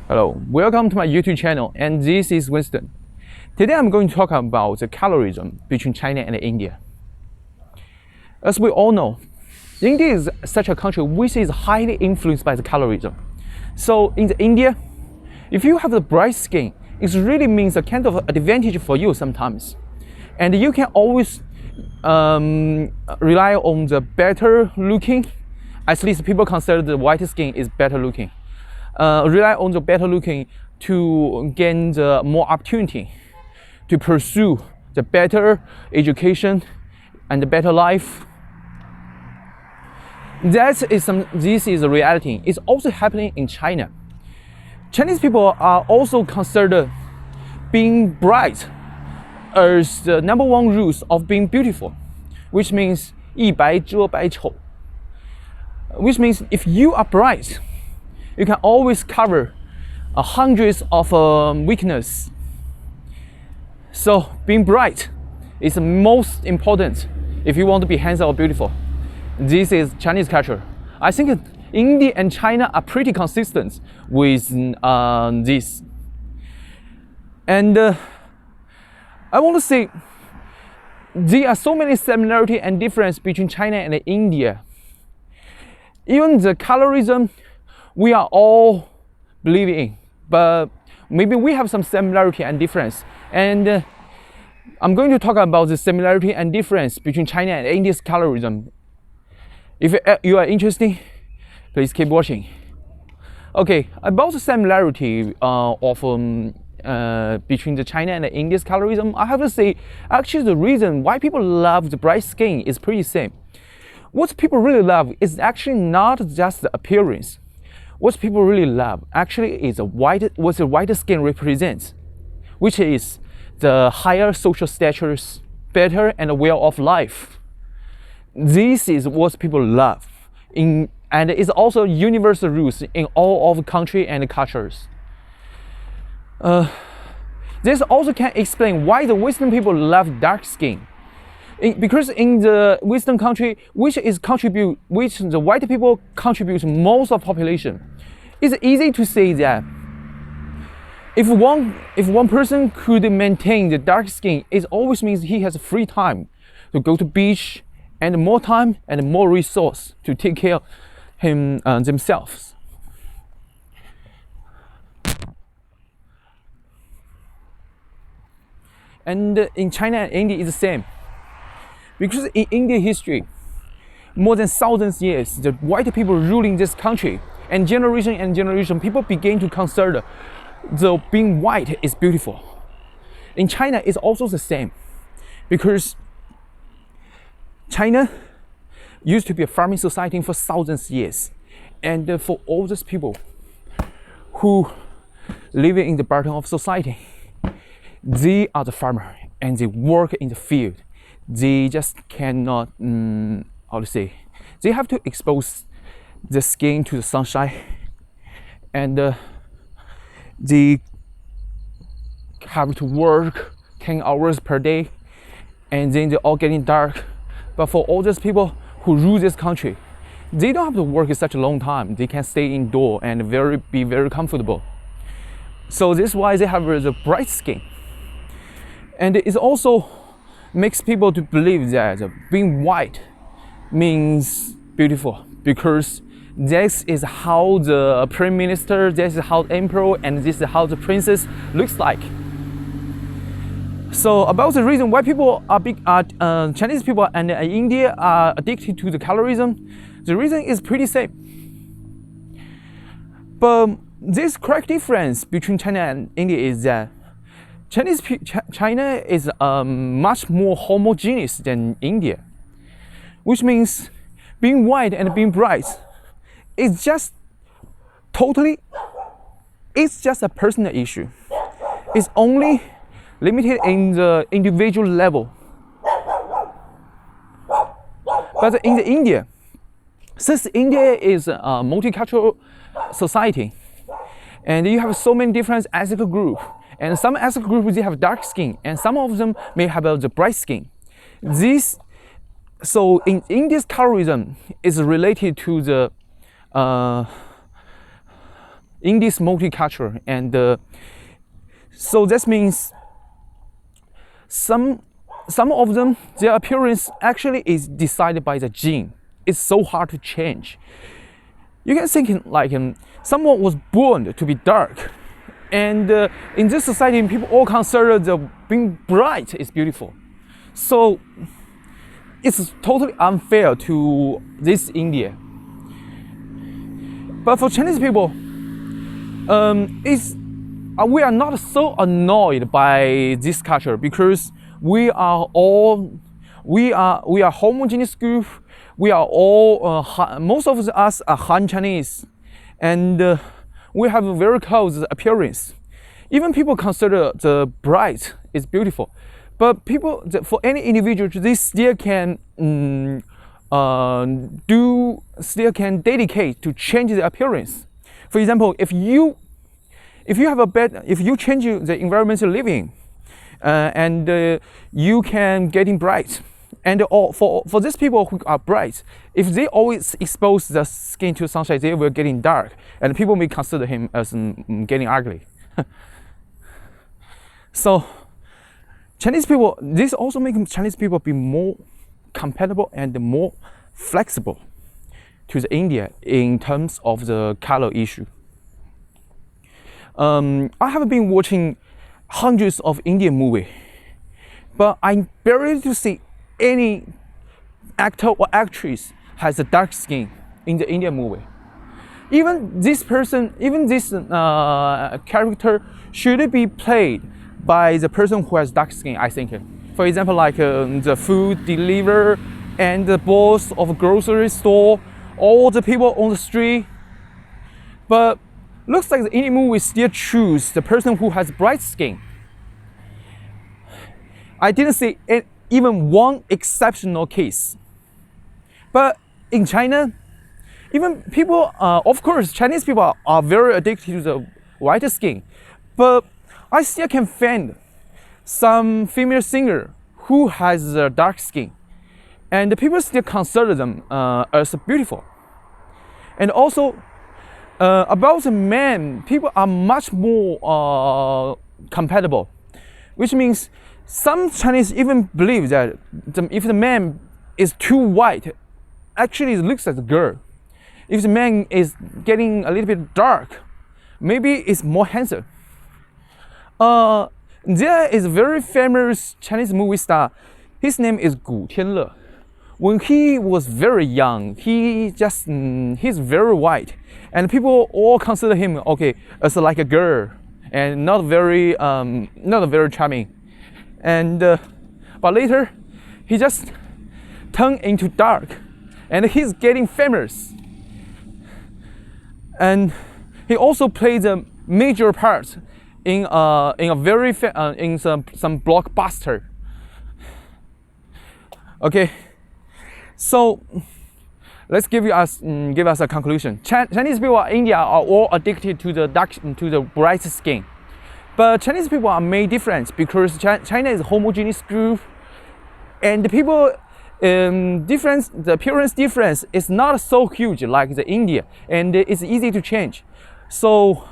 Hello, welcome to my YouTube channel, and this is Winston. Today I'm going to talk about the colorism between China and India. As we all know, India is such a country which is highly influenced by the colorism. So in India, if you have the bright skin, it really means a kind of advantage for you sometimes. And you can always rely on the better looking, at least people consider the white skin is better looking. Rely on the better looking to gain the more opportunity to pursue the better education and the better life. This is a reality. It's also happening in China. Chinese people are also considered being bright as the number one rules of being beautiful, which means 一白遮百丑, which means if you are bright, you can always cover hundreds of weaknesses. So being bright is the most important if you want to be handsome or beautiful. This is Chinese culture. I think India and China are pretty consistent with this. And I want to say there are so many similarities and differences between China and India. Even the colorism we are all believing in, but maybe we have some similarity and difference. And I'm going to talk about the similarity and difference between China and India's colorism. If you are interested, please keep watching. Okay, about the similarity between the China and India's colorism, I have to say, actually the reason why people love the bright skin is pretty same. What people really love is actually not just the appearance. What people really love actually is what the white skin represents, which is the higher social status, better and well-off life. This is what people love, and it's also universal rules in all of country and cultures. This also can explain why the Western people love dark skin. Because in the Western country, which the white people contribute most of population, it's easy to say that if one person could maintain the dark skin, it always means he has free time to go to beach and more time and more resource to take care of themselves. And in China and India it's the same. Because in Indian history, more than thousands of years, the white people ruling this country, and generation, people began to consider the being white is beautiful. In China, it's also the same, because China used to be a farming society for thousands of years, and for all those people who live in the bottom of society, they are the farmer and they work in the field. They just cannot, they have to expose the skin to the sunshine, and they have to work 10 hours per day, and then they're all getting dark. But for all those people who rule this country, they don't have to work such a long time. They can stay indoor and be very comfortable. So this is why they have the bright skin. And it also makes people to believe that being white means beautiful, because this is how the prime minister, this is how the emperor, and this is how the princess looks like. So about the reason why people Chinese people and India are addicted to the colorism, the reason is pretty same. But this correct difference between China and India is that China is much more homogeneous than India, which means being white and being bright is just a personal issue. It's only limited in the individual level. But in India, since India is a multicultural society, and you have so many different ethnic groups, and some ethnic groups they have dark skin, and some of them may have the bright skin. So in India's colorism is related to the in this multicultural, and so that means some of them, their appearance actually is decided by the gene. It's so hard to change. You can think like someone was born to be dark, and in this society, people all consider the being bright is beautiful. So it's totally unfair to this India. But for Chinese people, we are not so annoyed by this culture because we are homogeneous group. We are all most of us are Han Chinese, and we have a very close appearance. Even people consider the bright is beautiful, but for any individual, they still can dedicate to change the appearance. For example, if you change the environment you live in, and you can getting bright, and for these people who are bright, if they always expose the skin to sunshine, they will getting dark, and people may consider him as getting ugly. So Chinese people, this also makes Chinese people be more compatible and more flexible to the India in terms of the color issue. I have been watching hundreds of Indian movies, but I barely to see any actor or actress has a dark skin in the Indian movie. Even this character should be played by the person who has dark skin, I think. For example, like the food deliverer and the boss of a grocery store, all the people on the street. But looks like the Indian movie still choose the person who has bright skin. I didn't see even one exceptional case. But in China, even people, of course, Chinese people are very addicted to the white skin. But I still can find some female singer who has dark skin, and the people still consider them as beautiful. And also, about the men, people are much more compatible, which means some Chinese even believe that if the man is too white, actually it looks like a girl. If the man is getting a little bit dark, maybe it's more handsome. There is a very famous Chinese movie star. His name is Gu Tianle. When he was very young, he's very white, and people all consider him as like a girl and not very charming. And but later, he just turned into dark, and he's getting famous. And he also played a major part in some blockbuster. Okay, so let's give us a conclusion. Chinese people in India are all addicted to the bright skin, but Chinese people are made different because China is a homogeneous group, and the people the appearance difference is not so huge like the India, and it's easy to change. So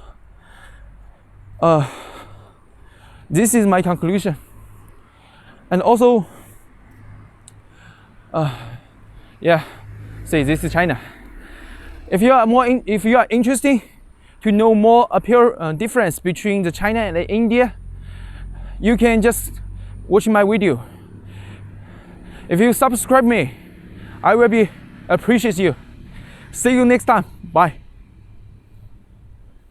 this is my conclusion. And also, say this is China. If you are interested to know more difference between the China and the India, you can just watch my video. If you subscribe me, I will appreciate you. See you next time. Bye.